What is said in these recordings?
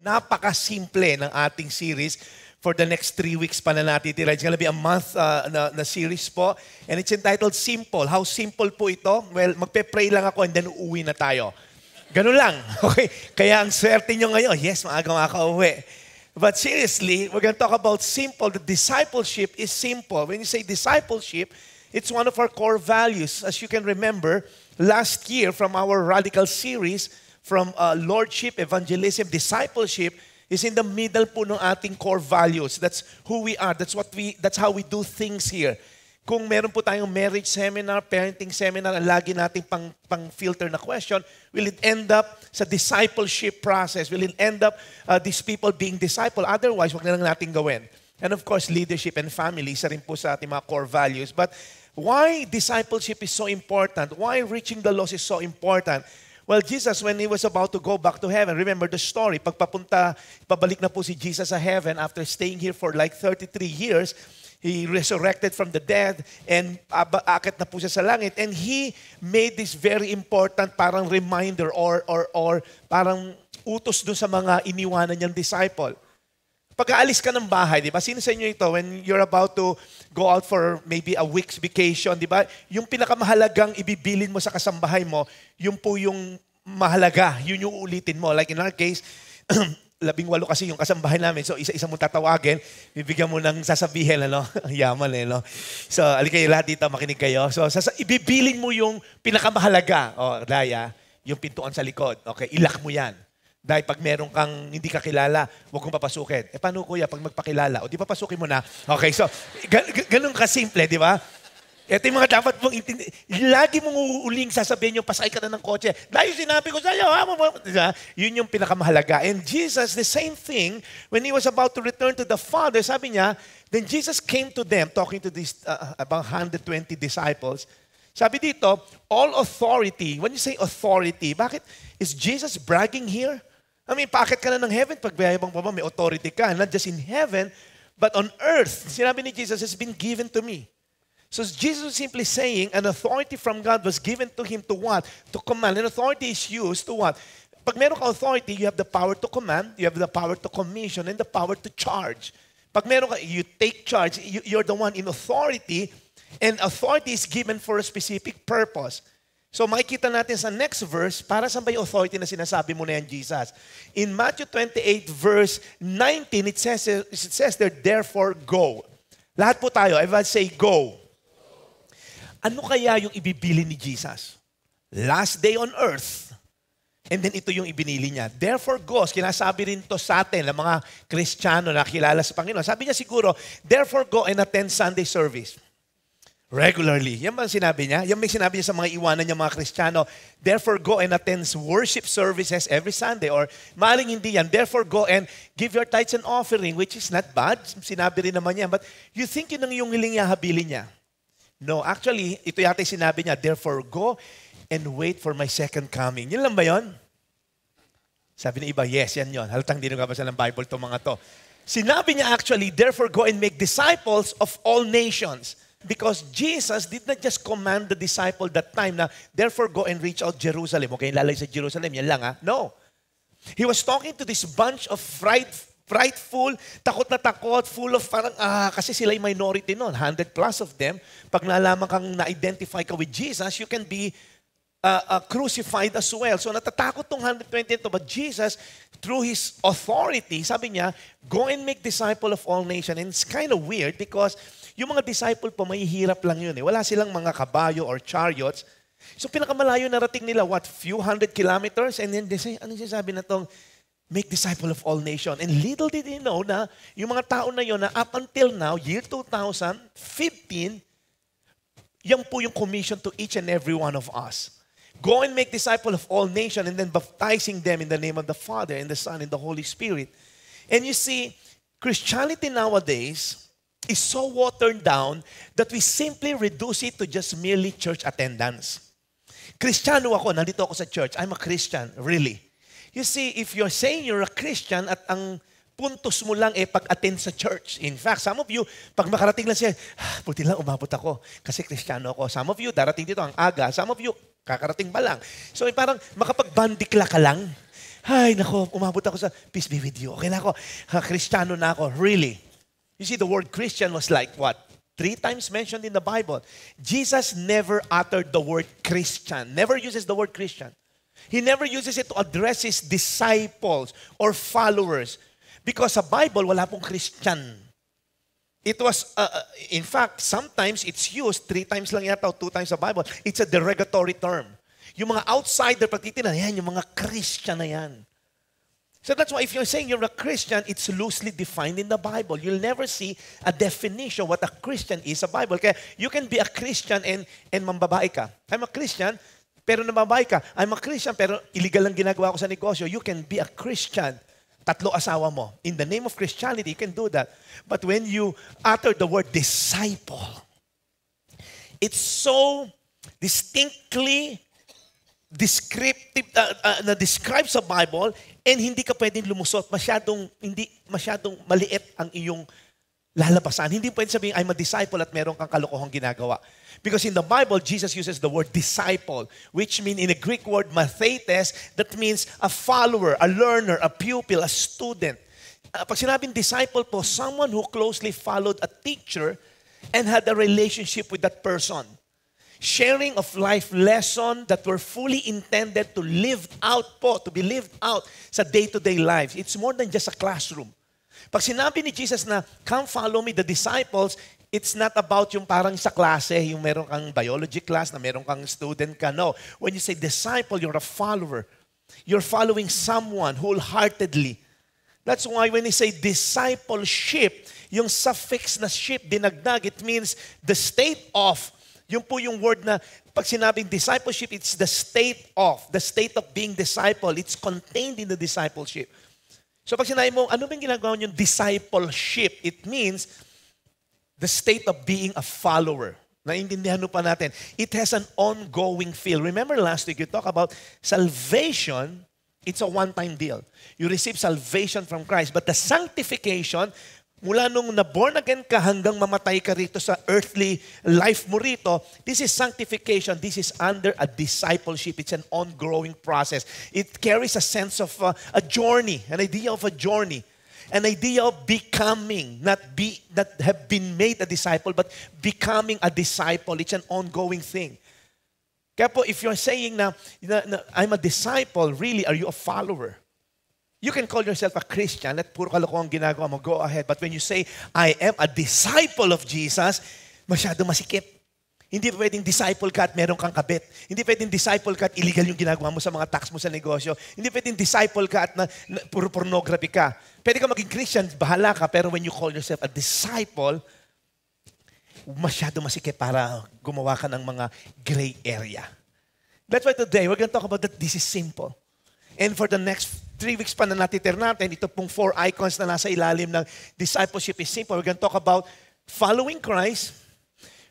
Napaka-simple ng ating series for the next 3 weeks pa na natitira. It's gonna be a month na series po. And it's entitled Simple. How simple po ito? Well, magpe-pray lang ako and then uuwi na tayo. Ganun lang. Okay? Kaya ang swerte nyo ngayon, yes, maaga makaka-uwi. But seriously, we're gonna talk about simple. The discipleship is simple. When you say discipleship, it's one of our core values. As you can remember, last year from our radical series, from lordship, evangelism, discipleship, is in the middle po ng ating core values. That's who we are. That's how we do things here. Kung meron po tayong marriage seminar, parenting seminar, ang lagi nating pang-filter na question, will it end up sa discipleship process? Will it end up these people being disciple? Otherwise, wag na lang natin gawin. And of course, leadership and family, isa rin po sa ating mga core values. But why discipleship is so important? Why reaching the lost is so important? Well, Jesus, when He was about to go back to heaven, remember the story, pabalik na po si Jesus sa heaven after staying here for like 33 years, He resurrected from the dead and akit na po siya sa langit. And He made this very important parang reminder or parang utos dun sa mga iniwanan niyang disciple. Pag-aalis ka ng bahay, di ba? Sino sa inyo ito, when you're about to go out for maybe a week's vacation, di ba? Yung pinakamahalagang ibibilin mo sa kasambahay mo, yun po yung mahalaga. Yun yung ulitin mo. Like in our case, 18 kasi yung kasambahay namin. So, isa-isa mo tatawagin, bibigyan mo ng sasabihin, ano? Yaman eh, no? So, alin kayo lahat dito, makinig kayo. So, ibibilin mo yung pinakamahalaga. O, Daya, yung pintuan sa likod. Okay, ilak mo yan. Dahil pag meron kang hindi kakilala, huwag kong papasukin. Paano kuya, pag magpakilala? O di papasukin mo na. Okay, so, ganun kasimple, di ba? Ito yung mga dapat mong intindi. Lagi mong uuling sasabihin yung pasakay ka na ng kotse. Dahil sinabi ko sa'yo, diba? Yun yung pinakamahalaga. And Jesus, the same thing, when He was about to return to the Father, sabi niya, then Jesus came to them, talking to these about 120 disciples. Sabi dito, all authority. When you say authority, bakit is Jesus bragging here? I mean, paakit ka na ng heaven, pagbayabang pa ba, may authority ka. Not just in heaven, but on earth. Sinabi ni Jesus, has been given to me. So Jesus was simply saying, an authority from God was given to Him to what? To command. And authority is used to what? Pag meron ka authority, you have the power to command, you have the power to commission, and the power to charge. Pag meron ka, you take charge, you're the one in authority, and authority is given for a specific purpose. So makikita natin sa next verse, para saan ba yung authority na sinasabi mo na yan, Jesus? In Matthew 28 verse 19, it says there, therefore go. Lahat po tayo, everyone say go. Ano kaya yung ibibili ni Jesus? Last day on earth. And then ito yung ibinili niya. Therefore go. Kinasabi rin to sa atin, ng mga Kristiyano na kilala sa Panginoon. Sabi niya siguro, therefore go and attend Sunday service. Regularly. Yan ba ang sinabi niya? Yan may sinabi niya sa mga iwanan niya mga Kristiyano. Therefore, go and attend worship services every Sunday. Or maling hindi yan. Therefore, go and give your tithes and offering, which is not bad. Sinabi rin naman yan. But you think yun ang yung hiling niya, habilin niya. No, actually, ito yata yung sinabi niya. Therefore, go and wait for my second coming. Yun lang ba yun? Sabi ng iba, yes, yan yun. Halatang di nagkabasa ng Bible to mga to. Sinabi niya actually, therefore, go and make disciples of all nations. Because Jesus did not just command the disciple that time na, therefore go and reach out Jerusalem. Okay, lalay sa Jerusalem, yan lang ha? No. He was talking to this bunch of frightful, takot na takot, full of parang, kasi sila yung minority noon, 100 plus of them. Pag nalaman kang na-identify ka with Jesus, you can be crucified as well. So natatakot tong 120 ito. But Jesus, through His authority, sabi niya, go and make disciple of all nations. And it's kind of weird because yung mga disciple po, may hirap lang yun. Wala silang mga kabayo or chariots. So pinakamalayo narating nila, what, few 100 kilometers? And then they say, ano sinasabi na itong, make disciple of all nations. And little did they know na yung mga tao na yun na up until now, year 2015, yan po yung commission to each and every one of us. Go and make disciple of all nations and then baptizing them in the name of the Father and the Son and the Holy Spirit. And you see, Christianity nowadays is so watered down that we simply reduce it to just merely church attendance. Kristiyano ako, nandito ako sa church. I'm a Christian, really. You see, if you're saying you're a Christian at ang puntos mo lang pag-attend sa church. In fact, some of you, pag makarating lang siya, buti lang umabot ako kasi Kristiyano ako. Some of you, darating dito ang aga. Some of you, kakarating pa lang. So parang makapag-bandikla ka lang. Ay, nako, umabot ako sa peace be with you. Okay na ako, Kristiyano na ako. Really? You see, the word Christian was like what? 3 times mentioned in the Bible. Jesus never uttered the word Christian. Never uses the word Christian. He never uses it to address his disciples or followers. Because sa Bible, wala pong Christian. It was, in fact, sometimes it's used 3 times lang yata o 2 times sa Bible. It's a derogatory term. Yung mga outsider, pag titinan, yan, yung mga Christian na yan. So that's why if you're saying you're a Christian, it's loosely defined in the Bible. You'll never see a definition what a Christian is sa Bible. Kaya you can be a Christian and mambabae ka. I'm a Christian, pero nambabae ka. I'm a Christian, pero illegal lang ginagawa ko sa negosyo. You can be a Christian. 3 asawa mo. In the name of Christianity, you can do that. But when you utter the word disciple, it's so distinctly descriptive, na describe sa Bible, and hindi ka pwedeng lumusot. Hindi masyadong maliit ang iyong lalabasan. Hindi pwedeng sabihin, I'm a disciple at meron kang kalokohang ginagawa. Because in the Bible, Jesus uses the word disciple, which means in the Greek word mathetes, that means a follower, a learner, a pupil, a student. Pag sinabing disciple po, someone who closely followed a teacher and had a relationship with that person. Sharing of life lesson that were fully intended to live out po, to be lived out sa day-to-day lives. It's more than just a classroom. Pag sinabi ni Jesus na, come follow me, the disciples, it's not about yung parang sa klase, yung meron kang biology class, na meron kang student ka. No. When you say disciple, you're a follower. You're following someone wholeheartedly. That's why when you say discipleship, yung suffix na ship, dinagdag, it means the state of. Yung po yung word na, pag sinabing discipleship, it's the state of being disciple. It's contained in the discipleship. So pag sinabi mo, ano bang ginagawa yung discipleship? It means the state of being a follower. Naintindihan pa natin. It has an ongoing feel. Remember last week, you talked about salvation, it's a one-time deal. You receive salvation from Christ. But the sanctification, mula nung na-born again ka hanggang mamatay ka rito sa earthly life mo rito, this is sanctification. This is under a discipleship. It's an ongoing process. It carries a sense of a journey, an idea of a journey. An idea of becoming, not have been made a disciple, but becoming a disciple. It's an ongoing thing. Kaya po, if you're saying na I'm a disciple, really, are you a follower? You can call yourself a Christian at puro kalokohan ginagawa mo, go ahead. But when you say, I am a disciple of Jesus, masyado masikip. Hindi pwedeng disciple ka at meron kang kabit. Hindi pwedeng disciple ka at illegal yung ginagawa mo sa mga tax mo sa negosyo. Hindi pwedeng disciple ka at puro pornography ka. Pwede ka maging Christian, bahala ka, pero when you call yourself a disciple, masyado masikip para gumawa ka ng mga gray area. That's why today, we're going to talk about that this is simple. And for the next 3 weeks pa na natitir natin, ito pong 4 icons na nasa ilalim ng discipleship is simple. We're going to talk about following Christ,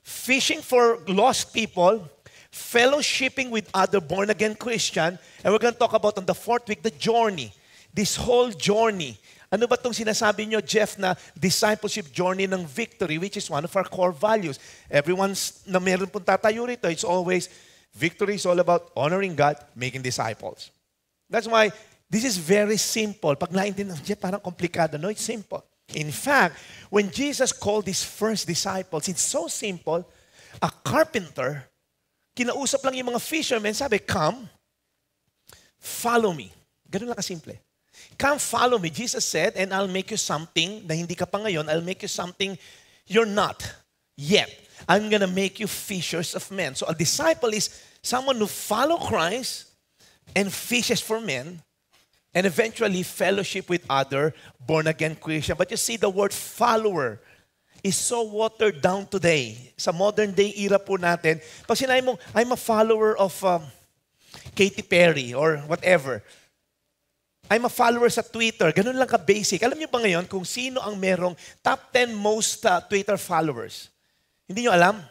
fishing for lost people, fellowshipping with other born-again Christian, and we're going to talk about on the 4th week, the journey. This whole journey. Ano ba itong sinasabi nyo, Jeff, na discipleship journey ng victory, which is one of our core values. Everyone's na meron pong tatayo rito, it's always, victory is all about honoring God, making disciples. That's why this is very simple. Pag naintindihan, Jeff, parang komplikado. No, it's simple. In fact, when Jesus called his first disciples, it's so simple. A carpenter, kinausap lang yung mga fishermen, sabi, come, follow me. Ganun lang kasimple. Come, follow me. Jesus said, and I'll make you something na hindi ka pa ngayon. I'll make you something you're not yet. I'm gonna make you fishers of men. So a disciple is someone who follow Christ and fishes for men, and eventually fellowship with other born-again Christians. But you see, the word follower is so watered down today. Sa modern day era po natin, pag sinabi mo, I'm a follower of Katy Perry or whatever. I'm a follower sa Twitter. Ganun lang ka-basic. Alam niyo ba ngayon kung sino ang merong top 10 most Twitter followers? Hindi niyo alam?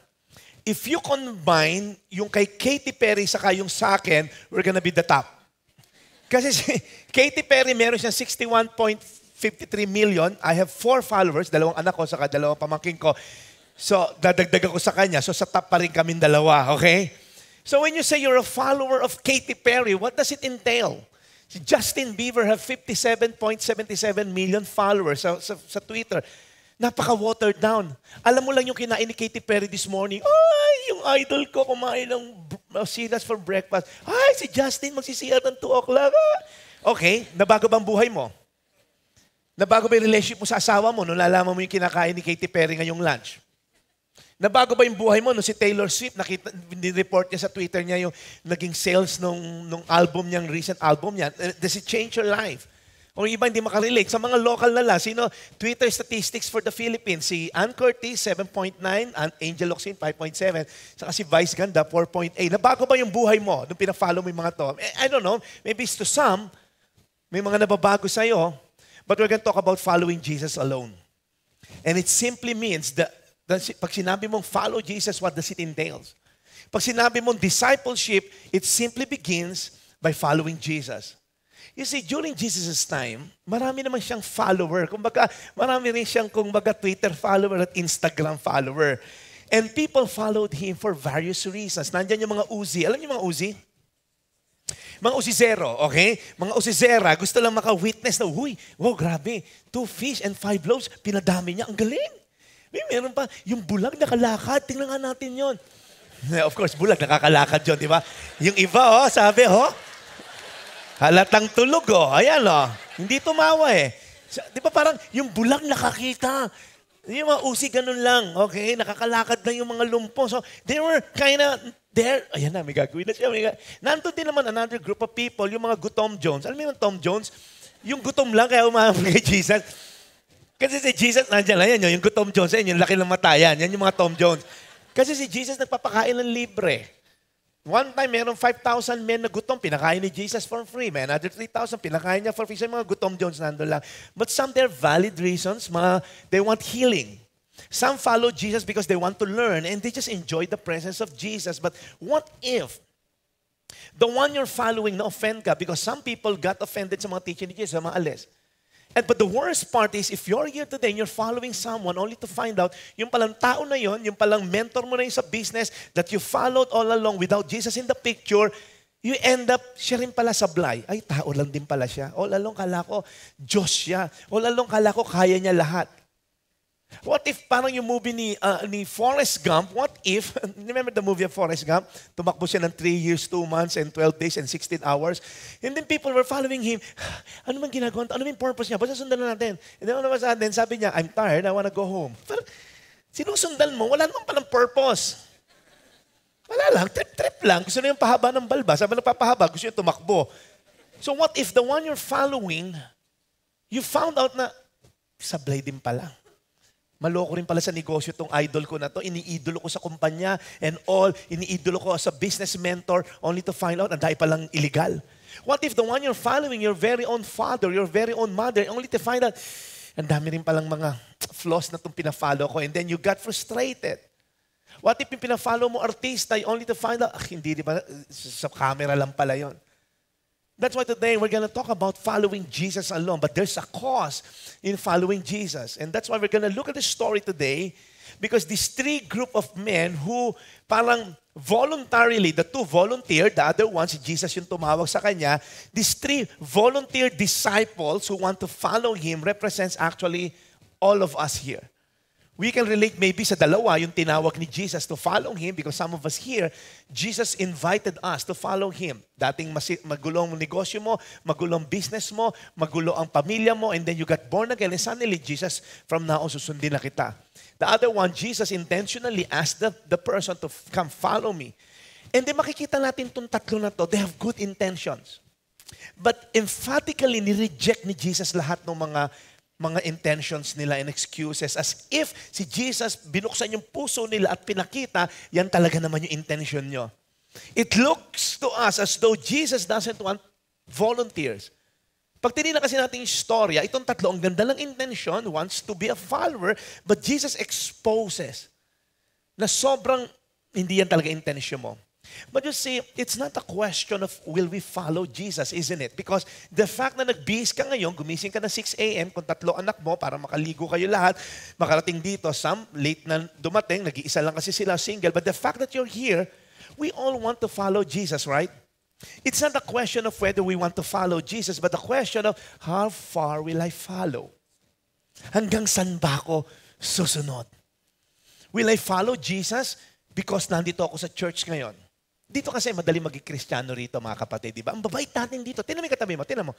If you combine yung kay Katy Perry saka yung sa akin, we're gonna be the top. Kasi si Katy Perry, meron siyang 61.53 million. I have 4 followers, 2 anak ko, saka 2 pamangkin ko. So, dadagdagan ko sa kanya. So, sa top pa rin kaming 2, okay? So, when you say you're a follower of Katy Perry, what does it entail? Si Justin Bieber have 57.77 million followers sa Twitter. Napaka-watered down. Alam mo lang yung kinain ni Katy Perry this morning, ay, yung idol ko kumain ng sinas for breakfast. Ay, si Justin magsisiyar ng 2 o'clock. Okay, nabago bang buhay mo? Nabago ba yung relationship mo sa asawa mo nung nalaman mo yung kinakain ni Katy Perry ngayong lunch? Nabago ba yung buhay mo nung si Taylor Swift, report niya sa Twitter niya yung naging sales nung album niyang, recent album niya? Does it change your life? O iba hindi makarelate. Sa mga local na lang, sino? Twitter statistics for the Philippines. Si Ann Curtis, 7.9. Angel Locsin, 5.7. Saka si Vice Ganda, 4.8. Nabago ba yung buhay mo nung pinafollow mo yung mga to? I don't know. Maybe it's to some. May mga nababago sa'yo. But we're going to talk about following Jesus alone. And it simply means that pag sinabi mong follow Jesus, what does it entails? Pag sinabi mong discipleship, it simply begins by following Jesus. You see, during Jesus' time, marami naman siyang follower. Kumbaga, marami rin siyang Twitter follower at Instagram follower. And people followed him for various reasons. Nandyan yung mga Uzi. Alam niyo yung mga Uzi? Mga Uzizero, okay? Mga Uzizera, gusto lang maka-witness na, huy, wow, grabe, 2 fish and 5 loaves, pinadami niya, ang galing. Meron pa, yung bulag nakalakad, tingnan nga natin yon. Of course, bulag nakakalakad yun, di ba? Yung iba, sabi, halatang tulog, ayan, hindi tumawa eh. Di ba parang yung bulag nakakita, yung mga Uzi ganun lang, okay? Nakakalakad lang yung mga lumpo. So, they were there. Ayan na, may gagawin na siya. Nandun din naman another group of people, yung mga Gutom Jones. Alam mo yung Tom Jones? Yung gutom lang, kaya umahapon kay Jesus. Kasi si Jesus, nandiyan lang yan, yung Gutom Jones, yan, yung laki ng matayan. Yan yung mga Tom Jones. Kasi si Jesus nagpapakain ng libre. One time, meron 5,000 men na gutom. Pinakain ni Jesus for free. May another 3,000. Pinakain niya for free. So, mga Gutom Jones nandun lang. But some, they're valid reasons. They want healing. Some follow Jesus because they want to learn and they just enjoy the presence of Jesus. But what if the one you're following na-offend ka? Because some people got offended sa mga teaching ni Jesus, sa mga alis. But the worst part is, if you're here today and you're following someone only to find out, yung palang tao na yon, yung palang mentor mo na yun sa business that you followed all along without Jesus in the picture, you end up, siya rin pala sablay. Ay, tao lang din pala siya. All along kala ko, Diyos siya. All along kala ko, kaya niya lahat. What if parang yung movie ni Forrest Gump, what if, remember the movie of Forrest Gump? Tumakbo siya ng 3 years, 2 months, and 12 days, and 16 hours. And then people were following him. Ano man ginagawa? Ano man purpose niya? Basta sundan na natin. And then all of a sudden, sabi niya, I'm tired, I wanna go home. Pero, sinusundan mo, wala naman palang purpose. Wala lang, trip-trip lang. Gusto na yung pahaba ng balba. Sabi na papahaba, gusto yung tumakbo. So what if the one you're following, you found out na, sablay din pala. Maloko rin pala sa negosyo tong idol ko na to. Iniidolo ko sa kumpanya and all. Iniidolo ko sa business mentor only to find out na dahil palang illegal. What if the one you're following, your very own father, your very own mother, only to find out, ang dami rin palang mga flaws na itong pinafollow ko and then you got frustrated. What if yung pinafollow mo artista, only to find out, hindi ba, sa camera lang pala yon. That's why today we're going to talk about following Jesus alone. But there's a cause in following Jesus. And that's why we're going to look at the story today because these 3 group of men who parang voluntarily, the 2 volunteered, the other one, si Jesus yung tumawag sa kanya, these 3 volunteer disciples who want to follow Him represents actually all of us here. We can relate maybe sa dalawa, yung tinawag ni Jesus to follow Him because some of us here, Jesus invited us to follow Him. Dating magulong negosyo mo, magulong business mo, magulo ang pamilya mo, and then you got born again, and suddenly Jesus, from now on, susundin na kita. The other one, Jesus intentionally asked the person to come follow me. And then makikita natin itong tatlo na to, they have good intentions. But emphatically, ni-reject ni Jesus lahat ng mga intentions nila and excuses as if si Jesus binuksan yung puso nila at pinakita, yan talaga naman yung intention nyo. It looks to us as though Jesus doesn't want volunteers. Pag tinignan kasi natin yung storya, itong tatlo, ang ganda ng intention, wants to be a follower, but Jesus exposes na sobrang hindi yan talaga intention mo. But you see, it's not a question of will we follow Jesus, isn't it? Because the fact na nagbihis ka ngayon, gumising ka na 6 a.m., kung 3 anak mo, para makaligo kayo lahat, makarating dito, some late na dumating, nag-iisa lang kasi sila single, but the fact that you're here, we all want to follow Jesus, right? It's not a question of whether we want to follow Jesus, but the question of how far will I follow? Hanggang saan ba ako susunod? Will I follow Jesus because nandito ako sa church ngayon? Dito kasi madali maging Kristiyano rito, mga kapatid, di ba? Ang babait natin dito. Tingnan mo yung katabi mo, tingnan mo.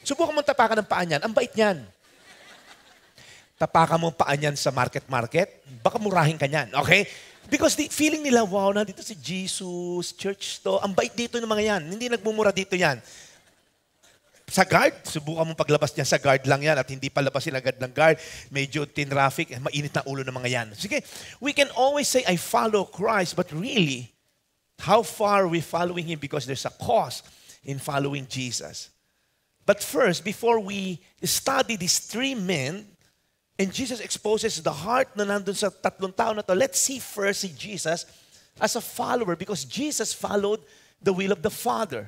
Subukan mo tapakan ng paa niyan. Ang bait niyan. Tapakan mo paa niyan sa market, baka murahin ka niyan, okay? Because the feeling nila, wow, nandito si Jesus, church to. Ang bait dito ng mga yan. Hindi nagmumura dito yan. Sa guard, subukan mong paglabas niya sa guard lang yan at hindi palabasin agad ng guard. Medyo traffic, mainit na ulo ng mga yan. Sige, we can always say, I follow Christ, but really, how far are we following Him? Because there's a cost in following Jesus. But first, before we study these three men, and Jesus exposes the heart na nandun sa tatlong tao na to, let's see first si Jesus as a follower because Jesus followed the will of the Father.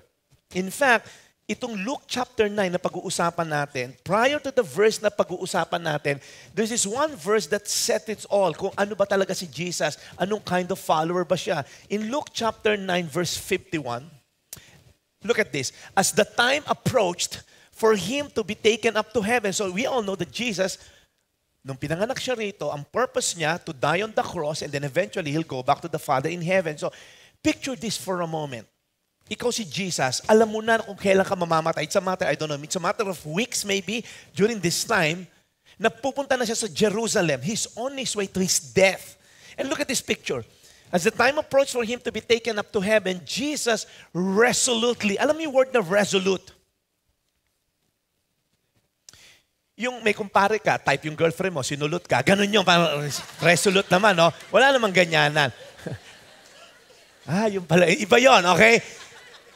In fact, itong Luke chapter 9 na pag-uusapan natin, prior to the verse na pag-uusapan natin, there's this one verse that set it all, kung ano ba talaga si Jesus, anong kind of follower ba siya. In Luke chapter 9 verse 51, look at this. As the time approached for Him to be taken up to heaven, so we all know that Jesus, nung pinanganak siya rito, ang purpose niya to die on the cross and then eventually He'll go back to the Father in heaven. So, picture this for a moment. Ikaw si Jesus, alam mo na kung kailan ka mamamatay. It's a matter, I don't know, it's a matter of weeks maybe during this time, na pupunta na siya sa Jerusalem. He's on His way to His death. And look at this picture. As the time approached for Him to be taken up to heaven, Jesus resolutely, alam mo yung word na resolute? Yung may kumpare ka, type yung girlfriend mo, sinulot ka, ganun yung parang resolute naman, no? Wala namang ganyanan. Yung pala, iba yon, okay?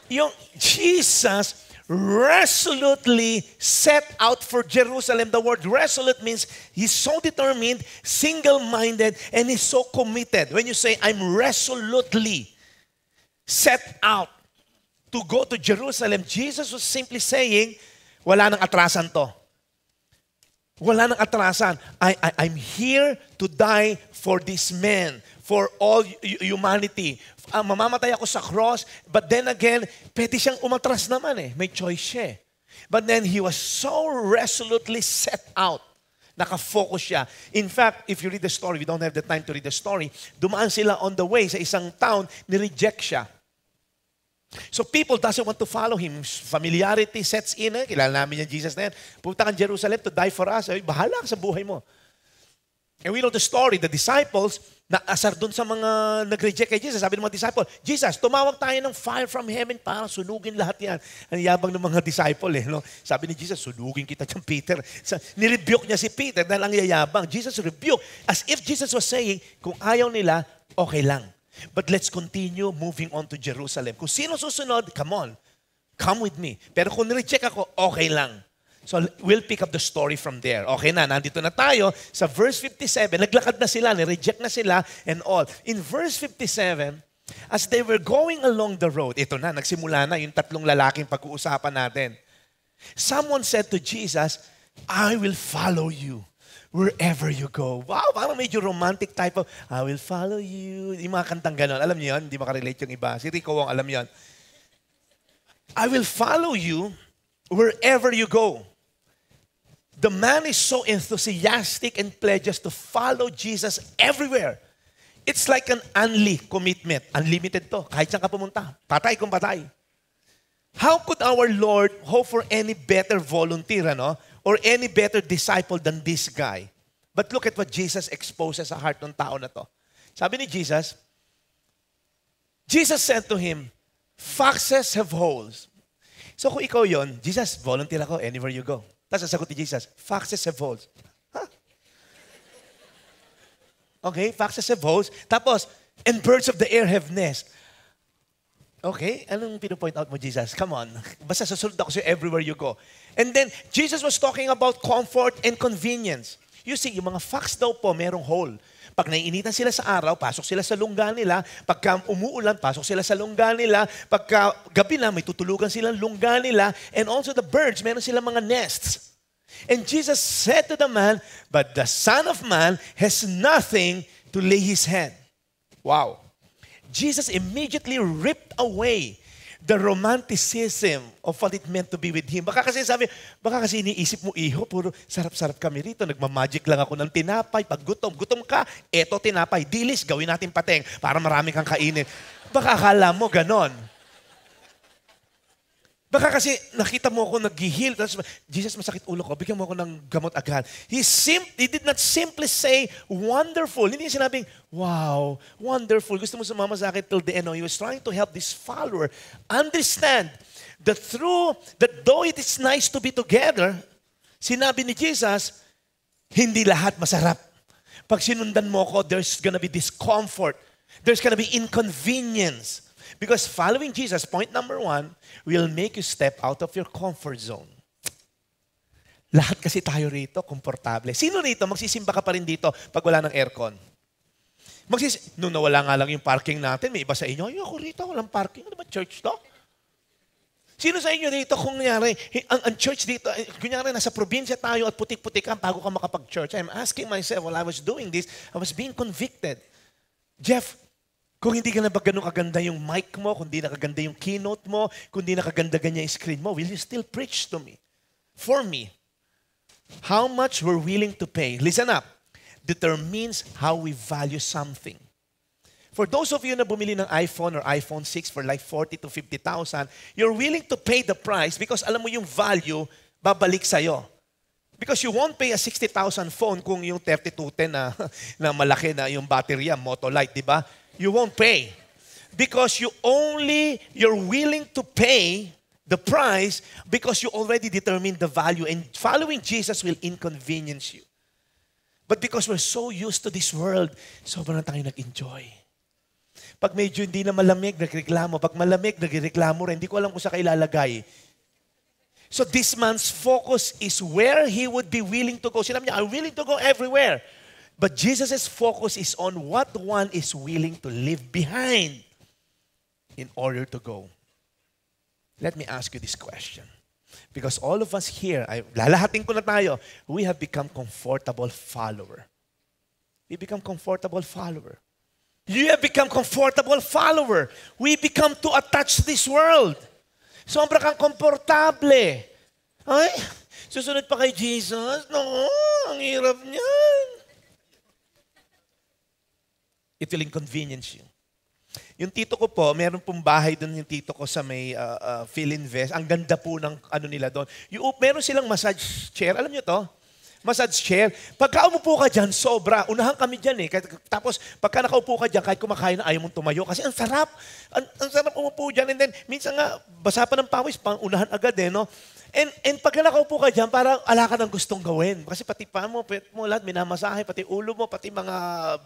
Yung Jesus resolutely set out for Jerusalem. The word resolute means He's so determined, single-minded, and He's so committed. When you say, I'm resolutely set out to go to Jerusalem, Jesus was simply saying, wala nang atrasan to. Wala nang atrasan. I'm here to die for this man, for all humanity. Mamamatay ako sa cross, but then again, pwede siyang umatras naman eh. May choice siya eh. But then he was so resolutely set out. Nakafocus siya. In fact, if you read the story, we don't have the time to read the story, dumaan sila on the way sa isang town, nireject siya. So people doesn't want to follow Him. Familiarity sets in. Kilala namin yung Jesus na yan. Pupunta kang Jerusalem to die for us. Bahala ka sa buhay mo. And we know the story. The disciples, naasar dun sa mga nag-reject kay Jesus. Sabi ng mga disciples, Jesus, tumawag tayo ng fire from heaven para sunugin lahat yan. Ang yabang ng mga disciple. No? Sabi ni Jesus, sunugin kita dyan, Peter. Nirebuke niya si Peter dahil ang yayabang. Jesus rebuked. As if Jesus was saying, kung ayaw nila, okay lang. But let's continue moving on to Jerusalem. Kung sino susunod, come on. Come with me. Pero kung nireject ako, okay lang. So we'll pick up the story from there. Okay na, nandito na tayo sa verse 57. Naglakad na sila, nireject na sila and all. In verse 57, as they were going along the road, ito na, nagsimula na yung tatlong lalaking pag-uusapan natin. Someone said to Jesus, I will follow you wherever you go. Wow, parang medyo romantic type of, I will follow you. Yung mga kantang ganon. Alam niyo yun? Hindi makarelate yung iba. Si Rico Wong, alam yun. I will follow you wherever you go. The man is so enthusiastic and pledges to follow Jesus everywhere. It's like an commitment. Unlimited to. Kahit saan ka pumunta. Patay kung patay. How could our Lord hope for any better volunteer, ano? Or any better disciple than this guy? But look at what Jesus exposes sa heart ng tao na to. Sabi ni Jesus said to him, foxes have holes. So kung ikaw yon, Jesus, volunteer ako anywhere you go. Tapos sasagot ni Jesus, foxes have holes. Huh? Okay, foxes have holes. Tapos, and birds of the air have nests. Okay, anong pinu-point out mo, Jesus? Come on. Basta susunod ako sa'yo everywhere you go. And then, Jesus was talking about comfort and convenience. You see, yung mga fox daw po, merong hole. Pag naiinitan sila sa araw, pasok sila sa lungga nila. Pagka umuulan, pasok sila sa lungga nila. Pagka gabi na, may tutulugan silang lungga nila. And also the birds, meron silang mga nests. And Jesus said to the man, but the Son of Man has nothing to lay His head. Wow. Jesus immediately ripped away the romanticism of what it meant to be with Him. Baka kasi iniisip mo, iho, puro sarap-sarap kami rito. Nagmamagic lang ako ng tinapay. Pag gutom ka, eto tinapay. Dilis, gawin natin pateng para marami kang kainin. Baka akala mo ganon. Baka kasi nakita mo ako nag-heal. Jesus, masakit ulo ko. Bigyan mo ako ng gamot agad. He did not simply say, wonderful. Hindi niya sinabing, wow, wonderful. Gusto mo sumama sa akin till the end. No, he was trying to help this follower understand that though it is nice to be together, sinabi ni Jesus, hindi lahat masarap. Pag sinundan mo ko, there's gonna be discomfort. There's gonna be inconvenience. Because following Jesus, point number 1, will make you step out of your comfort zone. Lahat kasi tayo rito, komportable. Sino rito, magsisimba ka pa rin dito pag wala ng aircon? Nung nawala nga lang yung parking natin, may iba sa inyo, ay ako rito, walang parking. Ano ba, church to? Sino sa inyo rito, kung nangyari, ang church dito, kunyari, nasa probinsya tayo at putik-putikan bago ka makapag-church. I'm asking myself, while I was doing this, I was being convicted. Jeff, kung hindi ka na ba ganun kaganda yung mic mo, kung hindi na kaganda yung keynote mo, kung hindi na kaganda ganyan yung screen mo, will you still preach to me? For me, how much we're willing to pay, listen up, determines how we value something. For those of you na bumili ng iPhone or iPhone 6 for like 40 to 50,000, you're willing to pay the price because alam mo yung value, babalik sa'yo. Because you won't pay a 60,000 phone kung yung 3210 na malaki na yung baterya, Motolite, di ba? You won't pay. Because you're willing to pay the price because you already determined the value, and following Jesus will inconvenience you. But because we're so used to this world, sobrang tayo nag-enjoy. Pag medyo hindi na malamig, nagreklamo. Pag malamig, nagreklamo rin. Hindi ko alam kung saan ilalagay. So this man's focus is where he would be willing to go. Sinabi niya, I'm willing to go everywhere. But Jesus' focus is on what one is willing to leave behind in order to go. Let me ask you this question. Because all of us here, lalahatin ko na tayo, we have become comfortable follower. We become comfortable follower. You have become comfortable follower. We become too attached to this world. Sombra kang komportable. Ay, susunod pa kay Jesus? No, ang hirap niyan. It will inconvenience you. Yung tito ko po, meron pong bahay doon yung tito ko sa may Philinvest. Ang ganda po ng ano nila doon. Meron silang massage chair. Alam niyo to? Massage chair. Pagka umupo ka dyan, sobra. Unahan kami dyan eh. Tapos pagka nakaupo ka dyan, kahit kumakain na ayaw mong tumayo. Kasi ang sarap. Ang sarap umupo dyan. And then, minsan nga, basa pa ng pawis, pang unahan agad eh, no? And pagka nakaupo ka dyan, parang ala ka ng gustong gawin. Kasi pati pa mo, lahat minamasahe, pati ulo mo, pati mga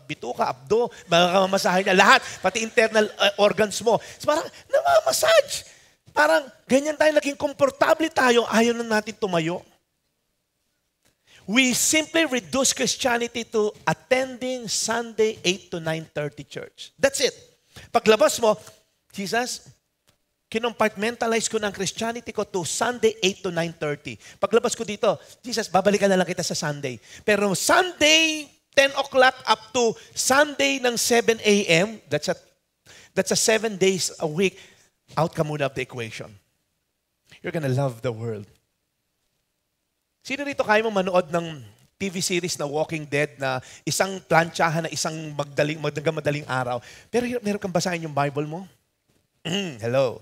bituka, abdo, mga kamamasahe niya, lahat, pati internal organs mo. So parang namamassage. Parang ganyan tayo, naging komportable tayo, ayaw na natin tumayo. We simply reduce Christianity to attending Sunday 8 to 9:30 church. That's it. Paglabas mo, Jesus, kinompartmentalize ko ng Christianity ko to Sunday 8 to 9:30. Paglabas ko dito, Jesus, babalikan na lang kita sa Sunday. Pero Sunday 10 o'clock up to Sunday ng 7 a.m., that's a 7 days a week, out ka muna of the equation. You're gonna love the world. Sino rito kaya mo manood ng TV series na Walking Dead na isang plantsahan na isang madaling araw? Pero meron kang basahin yung Bible mo? Hello.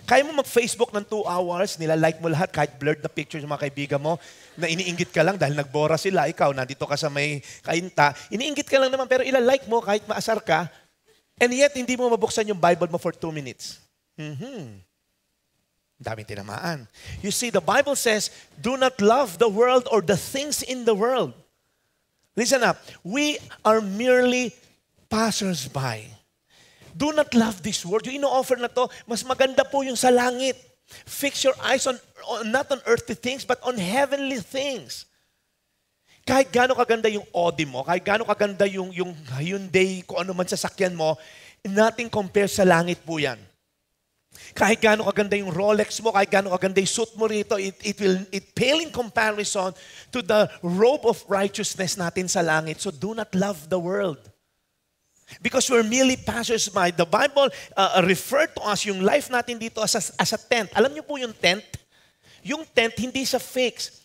Kaya mo mag-Facebook ng 2 hours, nila-like mo lahat, kahit blurred na pictures ng mga kaibigan mo, na iniinggit ka lang dahil nagbora sila, ikaw, nandito ka sa may kainta, iniinggit ka lang naman, pero ila-like mo kahit maasar ka, and yet hindi mo mabuksan yung Bible mo for 2 minutes. Daming tinamaan. You see, the Bible says, do not love the world or the things in the world. Listen up. We are merely passers-by. Do not love this world. Yung ino-offer na to, mas maganda po yung sa langit. Fix your eyes not on earthly things, but on heavenly things. Kahit gaano kaganda yung Audi mo, kahit gaano kaganda yung Hyundai, kung ano man sasakyan mo, nothing compares sa langit po yan. Kahit gaano kaganda yung Rolex mo, kahit gaano kaganda yung suit mo rito, it pale in comparison to the robe of righteousness natin sa langit. So do not love the world. Because we're merely passers-by. The Bible referred to us yung life natin dito as a tent. Alam niyo po yung tent? Yung tent, hindi siya fixed.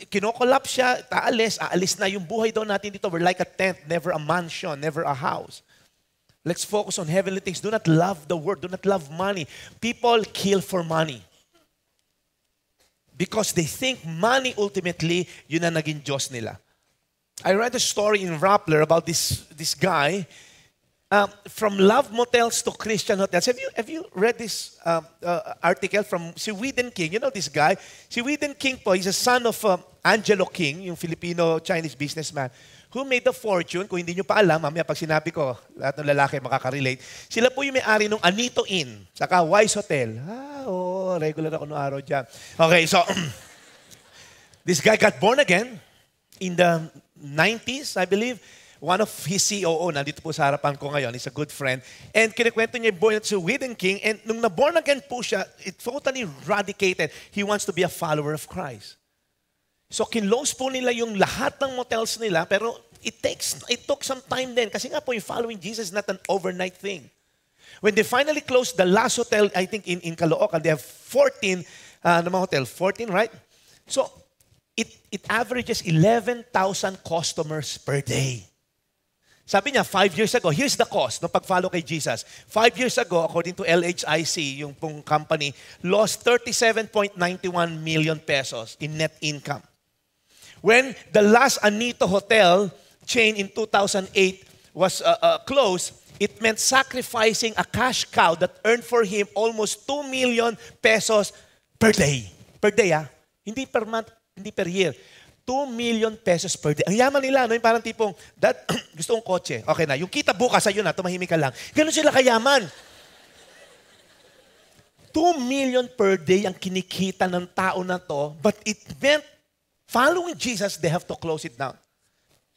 Kinokolap siya, aalis na. Yung buhay daw natin dito, we're like a tent, never a mansion, never a house. Let's focus on heavenly things. Do not love the world. Do not love money. People kill for money. Because they think money ultimately, yun na naging Diyos nila. I read a story in Rappler about this guy from love motels to Christian hotels. Have you read this article from si Whedon King? You know this guy? Si Whedon King po, he's a son of Angelo King, yung Filipino-Chinese businessman, who made a fortune. Kung hindi nyo pa alam, mamaya pag sinabi ko, lahat ng lalaki makaka-relate. Sila po yung may-ari ng Anito Inn, saka Wise Hotel. Regular ako noong araw dyan. Okay, so, this guy got born again in the 90s, I believe. One of his COO, nandito po sa harapan ko ngayon, he's a good friend. And kinikwento niya born to Whedon King. And nung na-born again po siya, it totally radicated. He wants to be a follower of Christ. So kinlose po nila yung lahat ng motels nila, pero it took some time then. Kasi nga po yung following Jesus is not an overnight thing. When they finally closed the last hotel, I think in Caloocan, they have 14, hotel, 14, right? So it averages 11,000 customers per day. Sabi niya, 5 years ago, here's the cost ng pag-follow kay Jesus. 5 years ago, according to LHIC, yung pong company, lost 37.91 million pesos in net income. When the last Anito Hotel chain in 2008 was closed, it meant sacrificing a cash cow that earned for him almost 2 million pesos per day. Per day, Hindi per month, hindi per year. 2 million pesos per day. Ang yaman nila, no? Yung parang tipong, Dad, gusto kong kotse. Okay na. Yung kita bukas, ayun na, tumahimik ka lang. Ganun sila kayaman. 2 million per day ang kinikita ng tao na to, but it meant, following Jesus, they have to close it down.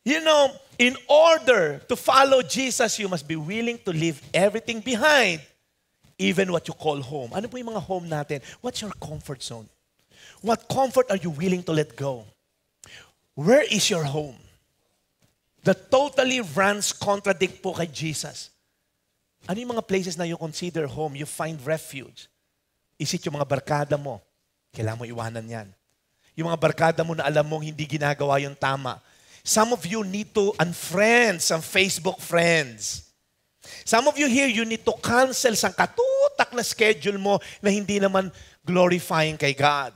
You know, in order to follow Jesus, you must be willing to leave everything behind, even what you call home. Ano po yung mga home natin? What's your comfort zone? What comfort are you willing to let go? Where is your home? That totally runs contradict po kay Jesus. Ano yung mga places na you consider home, you find refuge? Is it yung mga barkada mo? Kailangan mo iwanan yan. Yung mga barkada mo na alam mong hindi ginagawa yung tama. Some of you need to unfriend some Facebook friends. Some of you here, you need to cancel sa katutak na schedule mo na hindi naman glorifying kay God.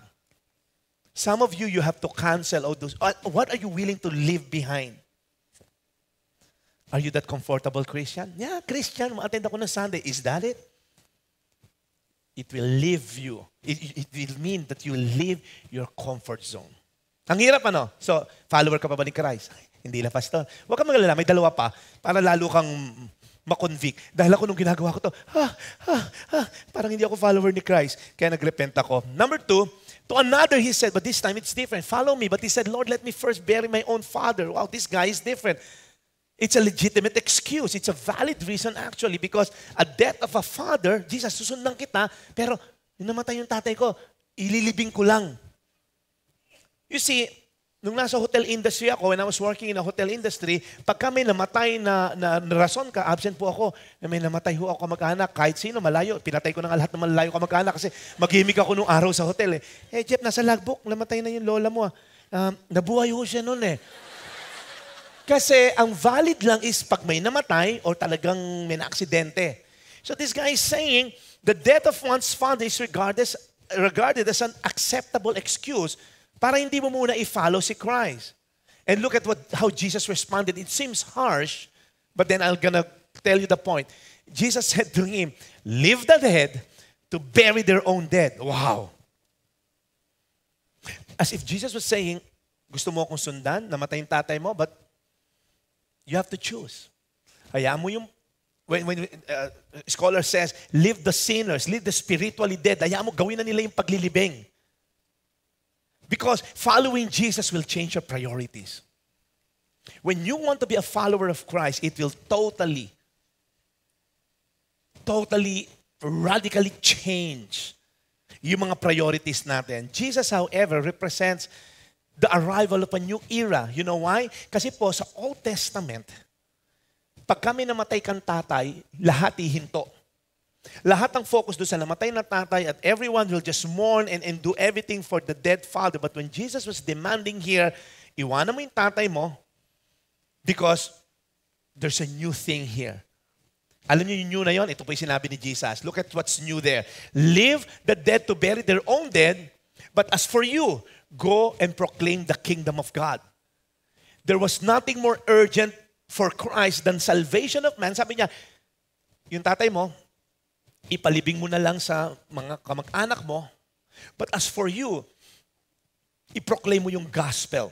Some of you, you have to cancel all those. What are you willing to leave behind? Are you that comfortable Christian? Yeah, Christian, ma-attend ako ng Sunday. Is that it? It will leave you. It will mean that you will leave your comfort zone. Ang hirap ano? So, follower ka pa ba ni Christ? Hindi na, Pastor. Huwag kang magalala, may dalawa pa para lalo kang makonvict. Dahil ako nung ginagawa ko to, parang hindi ako follower ni Christ. Kaya nagrepent ako. Number 2, to another, he said, but this time it's different. Follow me. But he said, Lord, let me first bury my own father. Wow, this guy is different. It's a legitimate excuse. It's a valid reason actually because a death of a father, Jesus, susundan kita, pero namatay yung tatay ko, ililibing ko lang. You see, nung nasa hotel industry ako, when I was working in a hotel industry, pagka may namatay na rason ka, absent po ako, may namatay ho ako kamag-anak, kahit sino, malayo. Pinatay ko na nga lahat ng malayo kamag-anak kasi maghimik ako nung araw sa hotel. Jeff, nasa logbook, namatay na yung lola mo. Nabuhay ho siya noon Kasi ang valid lang is pag may namatay or talagang may na-aksidente. So this guy is saying, the death of one's father is regarded as an acceptable excuse para hindi mo muna i-follow si Christ. And look at how Jesus responded. It seems harsh, but then I'm gonna tell you the point. Jesus said to him, leave the dead to bury their own dead. Wow. As if Jesus was saying, gusto mo akong sundan, namatay yung tatay mo, but you have to choose. Hayaan mo yung, when scholar says, leave the sinners, leave the spiritually dead. Hayaan mo, gawin na nila yung paglilibing. Because following Jesus will change your priorities. When you want to be a follower of Christ, it will totally, radically change yung mga priorities natin. Jesus, however, represents the arrival of a new era. You know why? Kasi po sa Old Testament, Pag kami namatay kang tatay, lahat ihinto. Lahat ang focus doon sa namatay na tatay at everyone will just mourn and do everything for the dead father. But when Jesus was demanding here, iwanan mo yung tatay mo because there's a new thing here. Alam niyo yung new na yon? Ito po yung sinabi ni Jesus. Look at what's new there. Leave the dead to bury their own dead, but as for you, go and proclaim the kingdom of God. There was nothing more urgent for Christ than salvation of man. Sabi niya, yung tatay mo, ipalibing mo na lang sa mga kamag-anak mo. But as for you, i-proclaim mo yung gospel.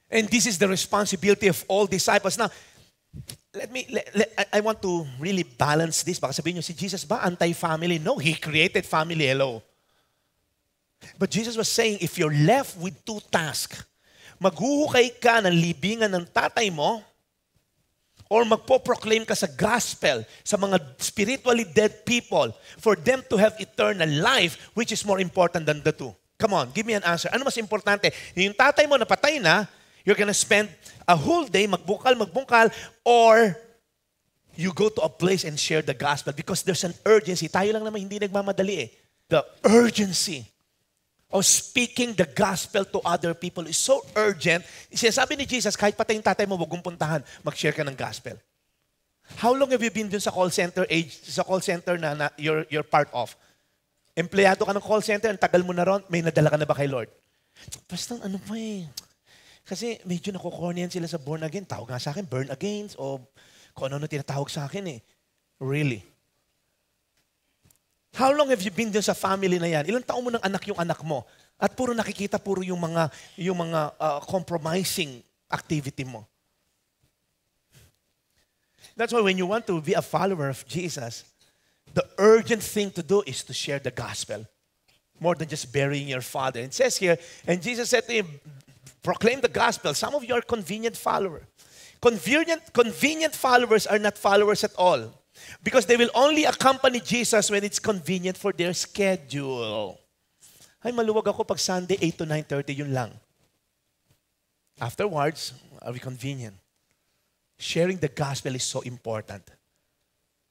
And this is the responsibility of all disciples. Now, I want to really balance this. Baka sabihin nyo, si Jesus ba anti-family? No, He created family. Hello. But Jesus was saying, if you're left with two tasks, maghuhukay ka ng libingan ng tatay mo, or magpo-proclaim ka sa gospel sa mga spiritually dead people for them to have eternal life, which is more important than the two? Come on, give me an answer. Ano mas importante? Yung tatay mo napatay na, you're gonna spend a whole day magbungkal, or you go to a place and share the gospel because there's an urgency. Tayo lang naman hindi nagmamadali eh. The urgency of speaking the gospel to other people is so urgent. Sinasabi ni Jesus, kahit patay yung tatay mo, huwag mong puntahan, mag-share ka ng gospel. How long have you been dun sa call center na you're part of? Empleyado ka ng call center, ang tagal mo na ron, may nadala ka na ba kay Lord? Basta ano pa eh. Kasi medyo nakukornian sila sa born again. Tawag nga sa akin, burn again, o kung ano tinatawag sa akin eh. Really? How long have you been dun sa family na yan? Ilang taon mo ng anak yung anak mo? At puro nakikita, puro yung mga compromising activity mo. That's why when you want to be a follower of Jesus, the urgent thing to do is to share the gospel. More than just burying your father. It says here, and Jesus said to him, proclaim the gospel. Some of you are convenient followers. Convenient followers are not followers at all. Because they will only accompany Jesus when it's convenient for their schedule. Ay, maluwag ako pag Sunday, 8 to 9:30, yun lang. Afterwards, are we convenient? Sharing the gospel is so important.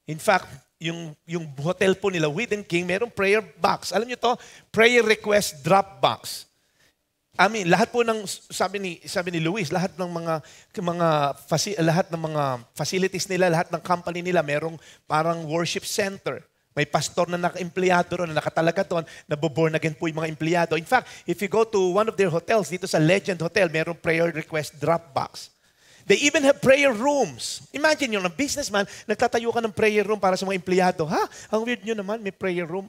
In fact, yung hotel po nila, Wheaton King, merong prayer box. Alam niyo to? Prayer request drop box. I mean, lahat po ng sabi ni Luis, lahat ng mga facilities nila, lahat ng company nila, merong parang worship center. May pastor na naka-empleyado ron, na nakatalaga doon, naboborn again po yung mga empleyado. In fact, if you go to one of their hotels, dito sa Legend Hotel, merong prayer request drop box. They even have prayer rooms. Imagine yung businessman, nagtatayo ka ng prayer room para sa mga empleyado. Ha? Ang weird nyo naman, may prayer room.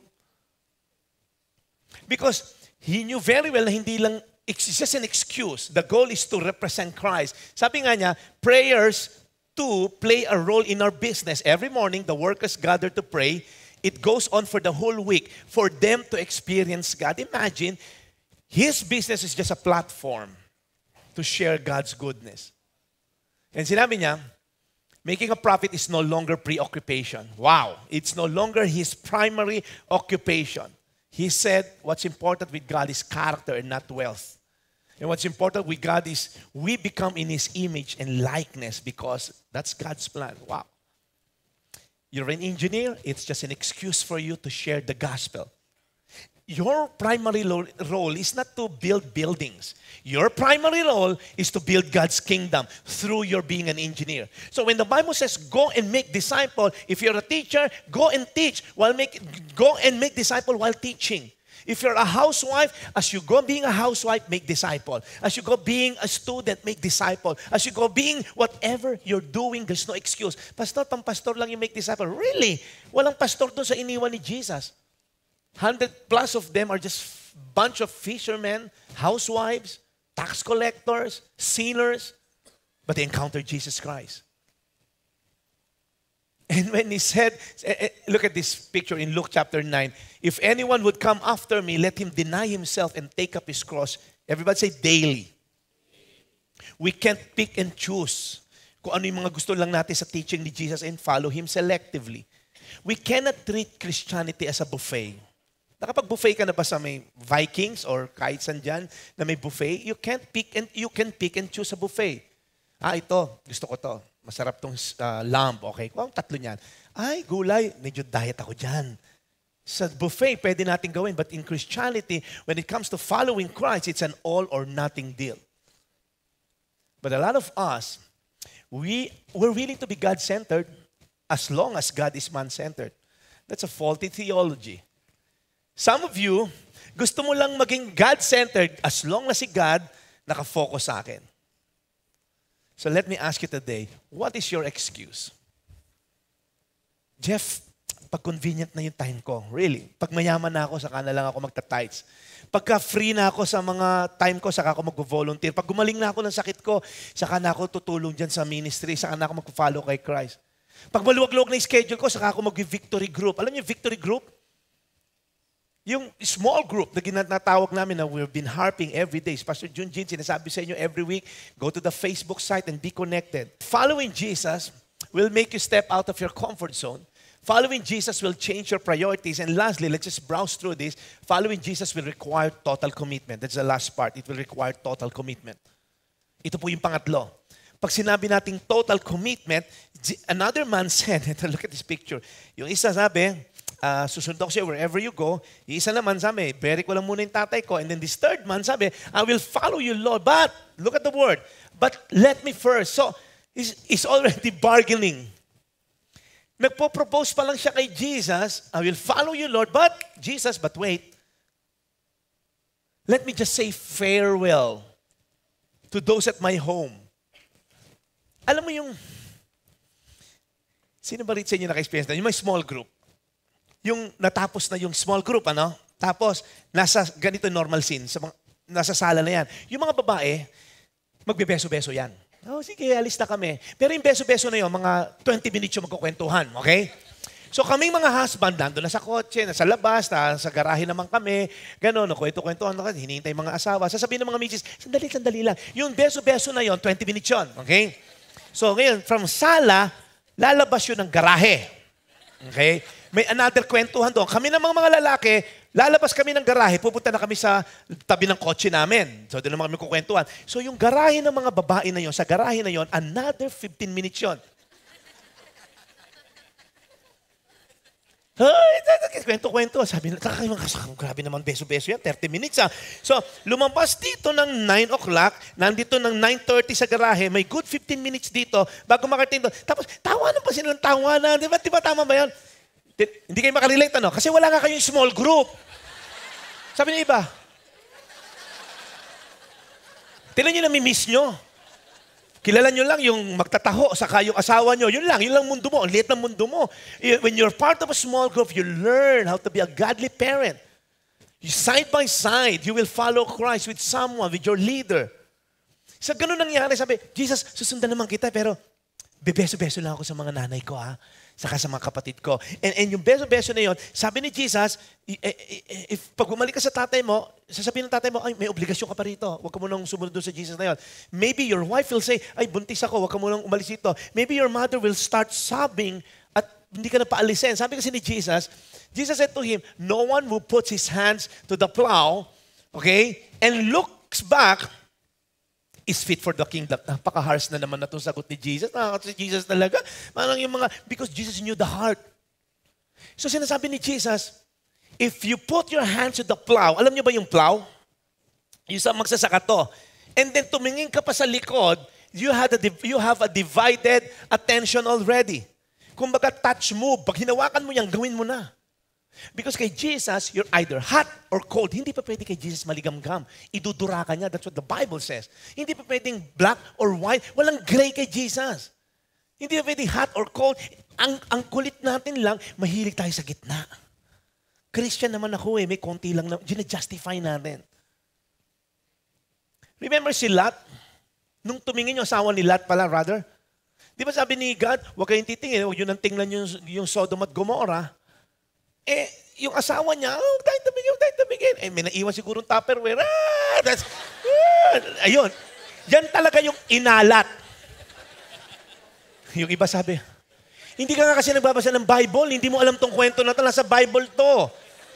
Because he knew very well na hindi lang, it's just an excuse. The goal is to represent Christ. Sabi nga niya, prayers to play a role in our business. Every morning, the workers gather to pray. It goes on for the whole week for them to experience God. Imagine, his business is just a platform to share God's goodness. And sinabi niya, making a profit is no longer preoccupation. Wow! It's no longer his primary occupation. He said, what's important with God is character and not wealth. And what's important with God is we become in His image and likeness because that's God's plan. Wow. You're an engineer, it's just an excuse for you to share the gospel. Your primary role is not to build buildings. Your primary role is to build God's kingdom through your being an engineer. So when the Bible says, go and make disciples, if you're a teacher, go and teach. Go and make disciples while teaching. If you're a housewife, as you go being a housewife, make disciple. As you go being a student, make disciple. As you go being whatever you're doing, there's no excuse. Pastor, pang-pastor lang yung make disciple. Really? Walang pastor doon sa iniwan ni Jesus. 100 plus of them are just bunch of fishermen, housewives, tax collectors, sinners, but they encountered Jesus Christ. And when he said, look at this picture in Luke chapter 9, if anyone would come after me, let him deny himself and take up his cross. Everybody say daily. We can't pick and choose kung ano yung mga gusto lang natin sa teaching ni Jesus and follow Him selectively. We cannot treat Christianity as a buffet. Nakapag-buffet ka na ba sa may Vikings or kahit saan dyan na may buffet? You can pick and choose a buffet. Ito, gusto ko to. Masarap tong lamb, okay? Kung tatlo niyan. Ay, gulay, medyo diet ako dyan. Sa buffet, pwede natin gawin. But in Christianity, when it comes to following Christ, it's an all or nothing deal. But a lot of us, we're willing to be God-centered as long as God is man-centered. That's a faulty theology. Some of you, gusto mo lang maging God-centered as long as si God nakafocus sa akin. So let me ask you today, what is your excuse? Jeff, pag convenient na yung time ko, really. Pag mayaman na ako, saka na lang ako magta-tights. Pagka free na ako sa mga time ko, saka ako mag-volunteer. Pag gumaling na ako ng sakit ko, saka na ako tutulong dyan sa ministry, saka na ako mag-follow kay Christ. Pag maluwag-luwag na yung schedule ko, saka ako mag-victory group. Alam niyo yung victory group? Yung small group na ginatawag namin na we've been harping every day. Pastor Junjin, sinasabi sa inyo every week, go to the Facebook site and be connected. Following Jesus will make you step out of your comfort zone. Following Jesus will change your priorities. And lastly, let's just browse through this. Following Jesus will require total commitment. That's the last part. It will require total commitment. Ito po yung pangatlo. Pag sinabi nating total commitment, another man said, look at this picture. Yung isa sabi, susunod ako siya wherever you go. Yung isa naman sabi, bury ko lang muna yung tatay ko. And then this third man sabi, I will follow you, Lord. But, look at the word, but let me first. So, he's already bargaining. Nagpo-propose pa lang siya kay Jesus, I will follow you, Lord. But, Jesus, but wait. Let me just say farewell to those at my home. Alam mo yung, sino ba rin sa inyo naka-experience na? Yung may small group. Yung natapos na yung small group, ano? Tapos, nasa ganito normal scene, nasa sala na yan. Yung mga babae, magbebeso-beso yan. Oh, sige, alis na kami. Pero yung beso-beso na yun, mga 20 minutes yung magkukwentuhan, okay? So kaming mga husband, nandun na sa kotse, nasa labas, sa garahe naman kami, gano'n, kwento-kwentuhan, hinihintay mga asawa. Sasabihin ng mga misis, sandali lang. Yung beso-beso na yun, 20 minutes yun, okay? So ngayon, from sala, lalabas yun ng garahe. Okay? May another kwentuhan doon. Kami namang mga lalaki, lalabas kami ng garahe, pupunta na kami sa tabi ng kotse namin. So doon naman kami kukwentuhan. So yung garahe ng mga babae na yon, sa garahe na yon, another 15 minutes yon. Kwento-kwento. Sabi na, grabe naman beso-beso yan, 30 minutes ah. So, lumabas dito ng 9 o'clock, nandito ng 9:30 sa garahe, may good 15 minutes dito, bago makarating doon. Tapos, tawanan pa sila ng tawanan. Di ba tama ba yan? Hindi kayo makarelate, ano? Kasi wala nga kayong small group. Sabi ng iba, tinan nyo na mi-miss nyo. Kilala nyo lang yung magtataho sa kayong asawa nyo. Yun lang mundo mo. Ang liit ng mundo mo. When you're part of a small group, you learn how to be a godly parent. Side by side, you will follow Christ with someone, with your leader. Sa ganun nangyari, sabi, Jesus, susundan naman kita, pero bebeso-beso lang ako sa mga nanay ko, ha? Saka sa mga kapatid ko. And yung beso-beso na yun, sabi ni Jesus, if pag bumalik ka sa tatay mo, sasabihin ng tatay mo, ay, may obligasyon ka pa rito. Huwag ka munang sumunod doon sa Jesus na yun. Maybe your wife will say, ay, buntis ako, huwag ka munang umalis dito. Maybe your mother will start sobbing at hindi ka na paalisin. Sabi kasi ni Jesus, Jesus said to him, no one who puts his hands to the plow, okay, and looks back, is fit for the kingdom. Napaka-harsh na naman na itong sagot ni Jesus. Nakakatawa si Jesus talaga. Parang yung mga, because Jesus knew the heart. So sinasabi ni Jesus, if you put your hands to the plow, alam niyo ba yung plow? Yung sa magsasaka to. And then tumingin ka pa sa likod, you have a divided attention already. Kumbaga touch move. Pag hinawakan mo yan, gawin mo na. Because kay Jesus, you're either hot or cold. Hindi pa pwede kay Jesus maligamgam. Idudura ka niya. That's what the Bible says. Hindi pa pwedeng black or white. Walang gray kay Jesus. Hindi pa pwedeng hot or cold. Ang kulit natin lang, mahilig tayo sa gitna. Christian naman ako may konti lang na, gina-justify natin. Remember si Lot? Nung tumingin yung asawa ni Lot pala, rather, di ba sabi ni God, huwag kayong titingin, huwag yun ang tingnan yung Sodom at Gomorrah. Yung asawa niya, tayo tabigin. May naiwan sigurong Tupperware. Ayun. Yan talaga yung inalat. Yung iba sabi, hindi ka nga kasi nagbabasa ng Bible, hindi mo alam tong kwento na ito, nasa Bible to.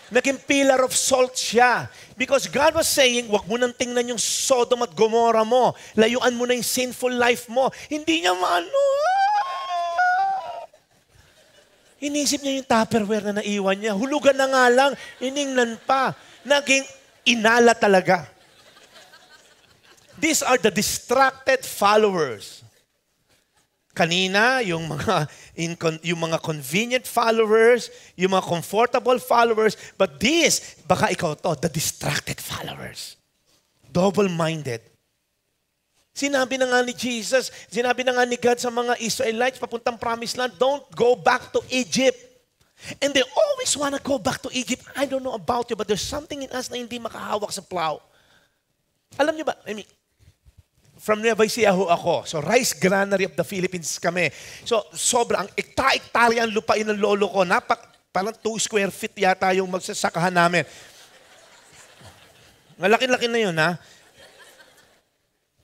Naging pillar of salt siya. Because God was saying, wag mo nang tingnan yung Sodom at Gomorrah mo. Layuan mo na yung sinful life mo. Hindi niya maano. Inisip niya yung Tupperware na naiwan niya. Hulugan na nga lang, iningnan pa. Naging inala talaga. These are the distracted followers. Kanina, yung mga convenient followers, yung mga comfortable followers, but this, baka ikaw to, the distracted followers. Double-minded. Sinabi na nga ni Jesus, sinabi na nga ni God sa mga Israelites, papuntang promised land, don't go back to Egypt. And they always want to go back to Egypt. I don't know about you, but there's something in us na hindi makahawak sa plow. Alam niyo ba, from Nueva Ecija ako. So, rice granary of the Philippines kami. So, sobrang ekta-ektarya ang lupain ng lolo ko. Parang 2 square feet yata yung magsasakahan namin. Malaki-laki na yun, ha?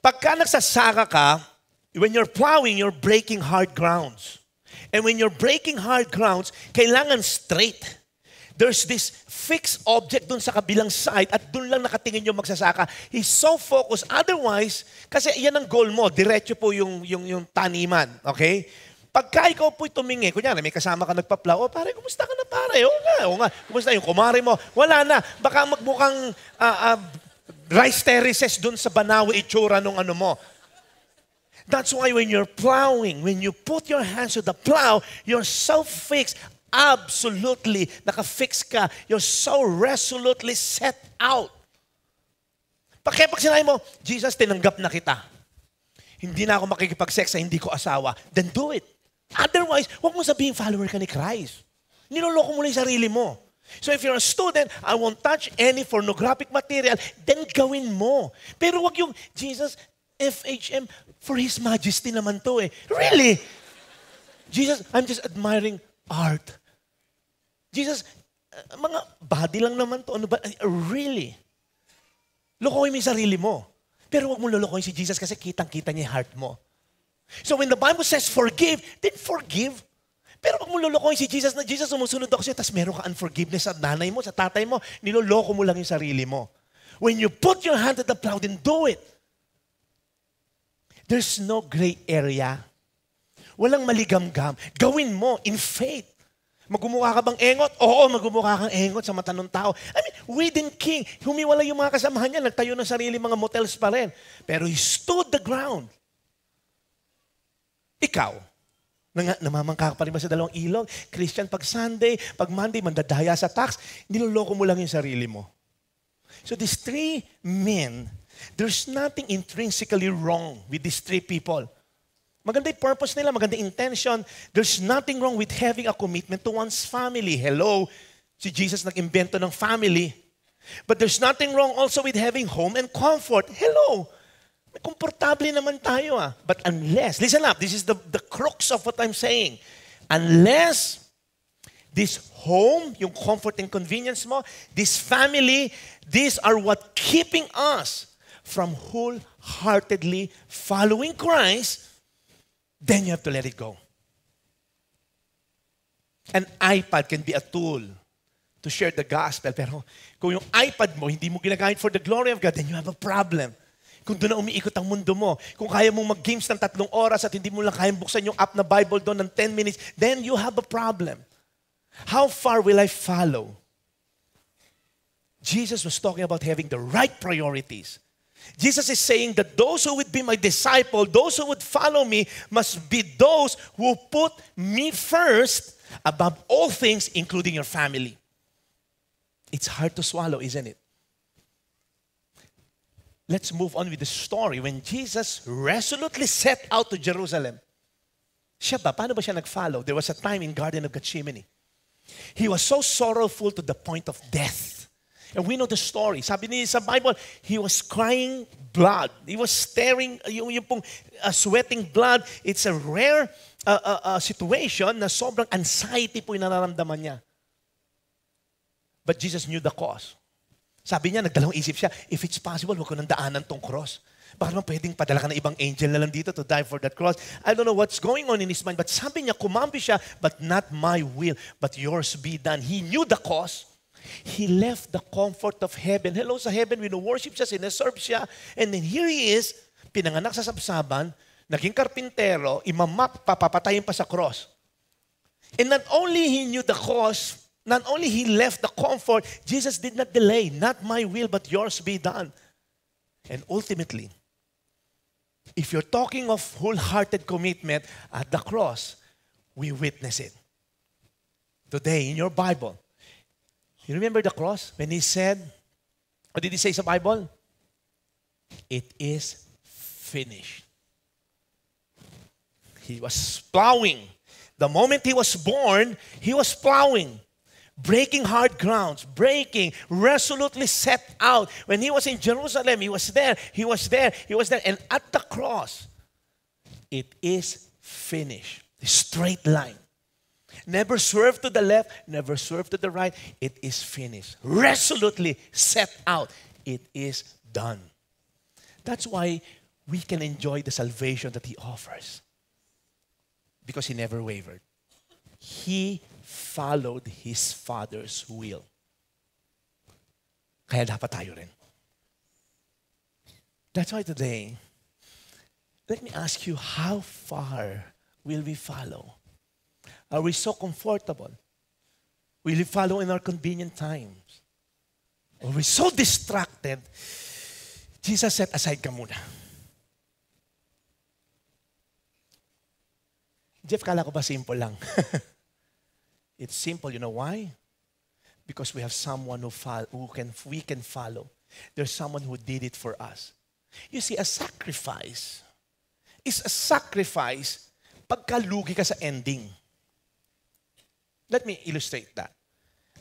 Pagka nagsasaka ka, when you're plowing, you're breaking hard grounds. And when you're breaking hard grounds, kailangan straight. There's this fixed object dun sa kabilang side at dun lang nakatingin yung magsasaka. He's so focused. Otherwise, kasi yan ang goal mo. Diretso po yung taniman. Okay? Pagka ikaw po'y tumingi, kunyari, may kasama ka nagpa-plow, pare, kumusta ka na pare? Oo nga. Kumusta yung kumari mo? Wala na. Baka magmukhang rice terraces dun sa Banawe itsura nung ano mo. That's why when you're plowing, when you put your hands to the plow, you're so fixed. Absolutely, naka-fix ka. You're so resolutely set out. Kaya pag sinabi mo, Jesus, tinanggap na kita. Hindi na ako makikipag-sex sa hindi ko asawa. Then do it. Otherwise, huwag mo sabihin follower ka ni Christ. Niloloko mo lang yung sarili mo. So if you're a student, I won't touch any pornographic material, then gawin mo. Pero wag yung, Jesus, FHM, for His Majesty naman to eh. Really? Jesus, I'm just admiring art. Jesus, mga body lang naman to. Ano ba? Really? Lokohin mo yung sarili mo. Pero huwag mo lolokohin si Jesus kasi kitang-kita niya yung heart mo. So when the Bible says forgive, then forgive. Pero huwag mo lolokohin si Jesus na Jesus, sumusunod ako siya, tapos meron ka unforgiveness sa nanay mo, sa tatay mo, niloloko mo lang yung sarili mo. When you put your hand to the plow, then do it. There's no gray area. Walang maligamgam. Gawin mo in faith. Magmumukha ka bang engot? Oo, magmumukha kang engot sa mata ng tao. I mean, within King, humiwala yung mga kasamahan niya, nagtayo ng sarili mga motels pa rin. Pero he stood the ground. Ikaw, namamangka ka pa rin ba sa dalawang ilog? Christian, pag Sunday, pag Monday, mandadaya sa tax, niloloko mo lang yung sarili mo. So these 3 men, there's nothing intrinsically wrong with these 3 people. Maganda yung purpose nila, maganda yung intention. There's nothing wrong with having a commitment to one's family. Hello, si Jesus nag-imbento ng family. But there's nothing wrong also with having home and comfort. Hello, may komportable naman tayo ah. But unless, listen up, this is the crux of what I'm saying. Unless this home, yung comfort and convenience mo, this family, these are what keeping us from wholeheartedly following Christ, then you have to let it go. An iPad can be a tool to share the gospel. Pero kung yung iPad mo, hindi mo ginagamit for the glory of God, then you have a problem. Kung doon na umiikot ang mundo mo, kung kaya mong mag-games ng 3 oras at hindi mo lang kayang buksan yung app na Bible doon ng 10 minutes, then you have a problem. How far will I follow? Jesus was talking about having the right priorities. Jesus is saying that those who would be my disciple, those who would follow me, must be those who put me first above all things, including your family. It's hard to swallow, isn't it? Let's move on with the story. When Jesus resolutely set out to Jerusalem, siya ba? Paano ba siya nag-follow? There was a time in Garden of Gethsemane. He was so sorrowful to the point of death. And we know the story. Sabi niya sa Bible, he was crying blood. He was staring, yung pong sweating blood. It's a rare situation na sobrang anxiety po yung nararamdaman niya. But Jesus knew the cause. Sabi niya, nagdalawang isip siya, if it's possible, huwag ko nang daanan tong cross. Baka naman pwedeng padala ka ng ibang angel na lang dito to die for that cross. I don't know what's going on in his mind. But sabi niya, kumampi siya, but not my will, but yours be done. He knew the cause. He left the comfort of heaven. Hello sa heaven, wino-worship siya, sineserve siya. And then here he is, pinanganak sa sabsaban, naging karpintero, imamak, papapatayin pa sa cross. And not only he knew the cause, not only he left the comfort, Jesus did not delay. Not my will, but yours be done. And ultimately, if you're talking of wholehearted commitment at the cross, we witness it. Today, in your Bible, you remember the cross? When he said, what did he say sa Bible? It is finished. He was plowing. The moment he was born, he was plowing, breaking hard grounds, breaking, resolutely set out. When he was in Jerusalem, he was there, he was there, he was there. And at the cross, it is finished. Straight line. Never swerve to the left, never swerve to the right. It is finished. Resolutely set out. It is done. That's why we can enjoy the salvation that he offers. Because he never wavered. He followed his Father's will. Kaya dapat tayo rin. That's why today, let me ask you, how far will we follow? Are we so comfortable? Will we follow in our convenient times? Or are we so distracted? Jesus said, aside ka muna. Jeff, kala ko ba simple lang? It's simple. You know why? Because we have someone we can follow. There's someone who did it for us. You see, a sacrifice is a sacrifice pagka lugi ka sa ending. Let me illustrate that.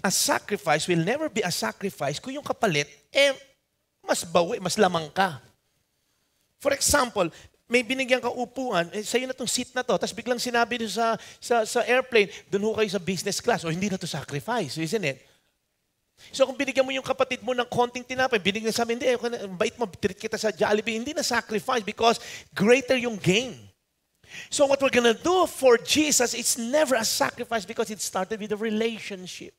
A sacrifice will never be a sacrifice kung yung kapalit, mas bawi, mas lamang ka. For example, may binigyan ka upuan, sa'yo na tong seat na to, tapos biglang sinabi nyo sa airplane, doon ho kayo sa business class, o hindi na to sacrifice, isn't it? So kung binigyan mo yung kapatid mo ng konting tinapay, binigyan sa amin, hindi, bait mo, treat kita sa Jollibee, hindi na sacrifice because greater yung gain. So what we're gonna do for Jesus, it's never a sacrifice because it started with a relationship.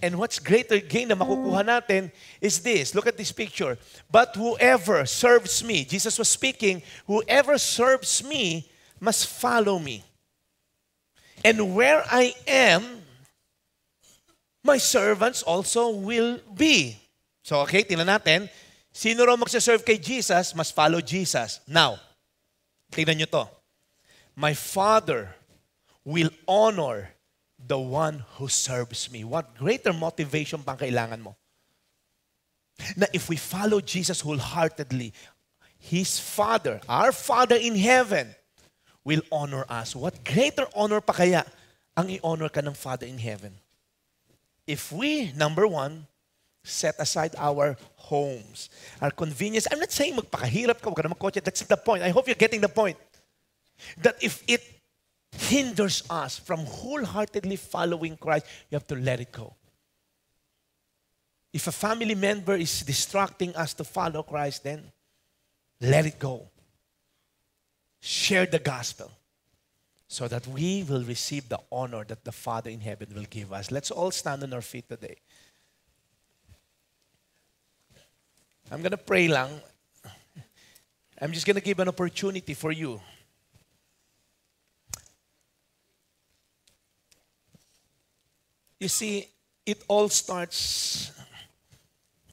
And what's greater gain na makukuha natin is this. Look at this picture. But whoever serves me, Jesus was speaking, whoever serves me must follow me. And where I am, my servants also will be. So okay, tingnan natin. Sino raw magsaserve kay Jesus, must follow Jesus. Now, tingnan nyo to. My Father will honor the one who serves me. What greater motivation pang kailangan mo? Na if we follow Jesus wholeheartedly, His Father, our Father in heaven, will honor us. What greater honor pa kaya ang i-honor ka ng Father in heaven? If we, number one, set aside our homes, our convenience. I'm not saying magpakahirap ka, huwag ka na magkotse. That's the point. I hope you're getting the point. That if it hinders us from wholeheartedly following Christ, you have to let it go. If a family member is distracting us to follow Christ, then let it go. Share the gospel so that we will receive the honor that the Father in heaven will give us. Let's all stand on our feet today. I'm going to pray lang. I'm just going to give an opportunity for you. You see, it all starts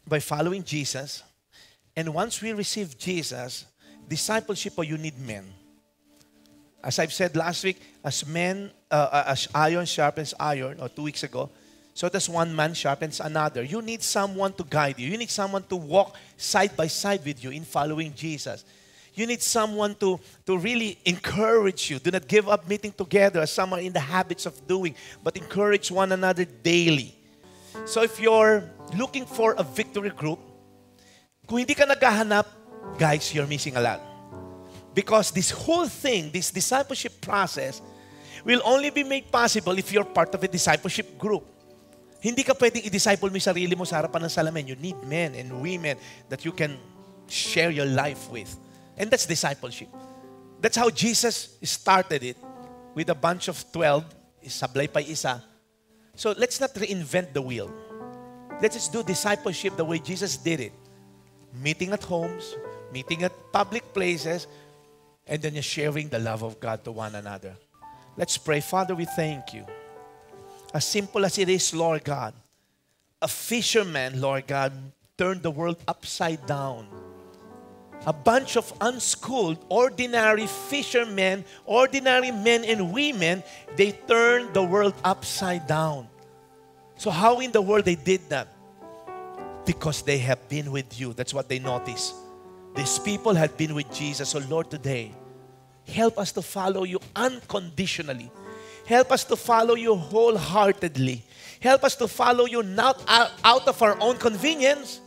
by following Jesus. And once we receive Jesus, discipleship, you need men. As I've said last week, as iron sharpens iron, or 2 weeks ago, so does one man sharpens another. You need someone to guide you. You need someone to walk side by side with you in following Jesus. You need someone to really encourage you. Do not give up meeting together as some are in the habits of doing, but encourage one another daily. So if you're looking for a victory group, kung hindi ka naghahanap, guys, you're missing a lot. Because this whole thing, this discipleship process, will only be made possible if you're part of a discipleship group. Hindi ka pwedeng i-disciple mo yung sarili mo sa harapan ng salamin. You need men and women that you can share your life with. And that's discipleship. That's how Jesus started it with a bunch of 12, sablay pa isa. So let's not reinvent the wheel. Let's just do discipleship the way Jesus did it. Meeting at homes, meeting at public places, and then you're sharing the love of God to one another. Let's pray. Father, we thank you. As simple as it is, Lord God, a fisherman, Lord God, turned the world upside down. A bunch of unschooled, ordinary fishermen, ordinary men and women, they turned the world upside down. So how in the world they did that? Because they have been with you. That's what they noticed. These people had been with Jesus. So Lord, today, help us to follow you unconditionally. Help us to follow you wholeheartedly. Help us to follow you not out of our own convenience,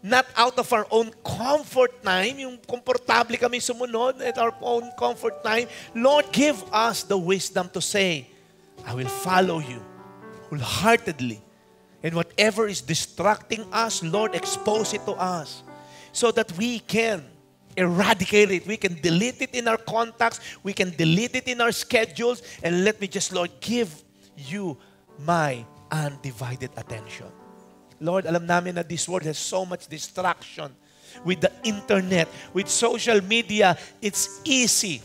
not out of our own comfort time, yung komportable kami sumunod at our own comfort time. Lord, give us the wisdom to say, I will follow you wholeheartedly. And whatever is distracting us, Lord, expose it to us so that we can eradicate it. We can delete it in our contacts. We can delete it in our schedules. And let me just, Lord, give you my undivided attention. Lord, alam namin na this world has so much distraction with the internet, with social media. It's easy.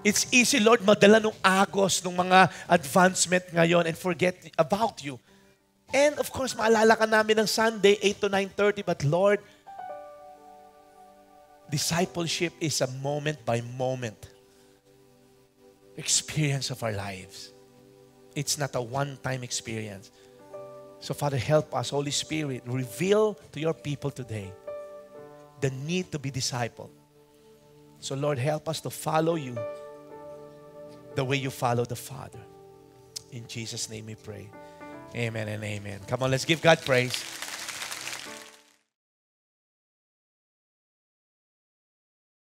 It's easy, Lord, madala nung agos ng mga advancement ngayon and forget about you. And of course, maalala ka namin ng Sunday, 8 to 9:30. But Lord, discipleship is a moment-by-moment experience of our lives. It's not a one-time experience. So Father, help us, Holy Spirit, reveal to your people today the need to be discipled. So Lord, help us to follow you the way you follow the Father. In Jesus' name we pray. Amen and amen. Come on, let's give God praise.